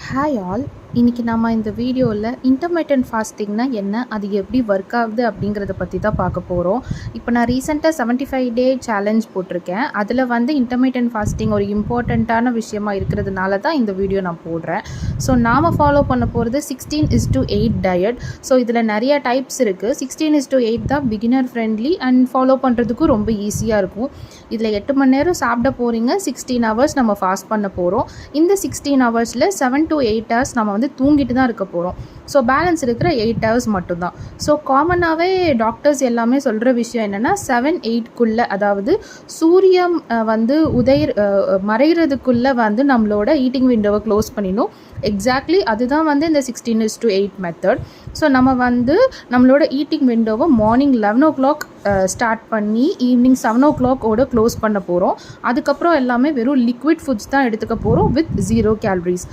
Hi all, இன்றைக்கி நம்ம இந்த வீடியோவில் இன்டர்மிட்டன்ட் ஃபாஸ்டிங்னா என்ன, அது எப்படி ஒர்க் ஆகுது அப்படிங்கிறத பற்றி தான் பார்க்க போகிறோம். இப்போ நான் ரீசெண்டாக 75 டே சேலஞ்ச் போட்டிருக்கேன். அதில் வந்து இன்டர்மிட்டன்ட் ஃபாஸ்டிங் ஒரு இம்பார்ட்டண்ட்டான விஷயமா இருக்கிறதுனால தான் இந்த வீடியோ நான் போடுறேன். ஸோ நாம் ஃபாலோ பண்ண போகிறது 16:8 டயட். ஸோ இதில் நிறைய டைப்ஸ் இருக்குது. 16:8 தான் பிகினர் ஃப்ரெண்ட்லி அண்ட் ஃபாலோ பண்ணுறதுக்கும் ரொம்ப ஈஸியாக இருக்கும். இதில் 8 மணி நேரம் சாப்பிட போகிறீங்க, 16 ஹவர்ஸ் நம்ம ஃபாஸ்ட் பண்ண போகிறோம். இந்த 16 ஹவர்ஸில் 7 to 8 ஹவர்ஸ் நம்ம வந்து தூங்கிட்டு தான் இருக்க போகிறோம். ஸோ பேலன்ஸ் இருக்கிற 8 ஹவர்ஸ் மட்டும்தான். ஸோ காமனாகவே டாக்டர்ஸ் எல்லாமே சொல்கிற விஷயம் என்னென்னா 7-8க்குள்ளே, அதாவது சூரியன் வந்து மறைகிறதுக்குள்ளே வந்து நம்மளோட ஈட்டிங் விண்டோவை க்ளோஸ் பண்ணிடணும். எக்ஸாக்ட்லி அதுதான் வந்து இந்த 16:8 மெத்தட். ஸோ நம்ம வந்து நம்மளோட ஈட்டிங் விண்டோவை மார்னிங் 11 o'clock ஸ்டார்ட் பண்ணி ஈவினிங் 7 o'clock க்ளோஸ் பண்ண போகிறோம். அதுக்கப்புறம் எல்லாமே வெறும் லிக்விட் ஃபுட்ஸ் தான் எடுத்துக்க போகிறோம் வித் 0 calories.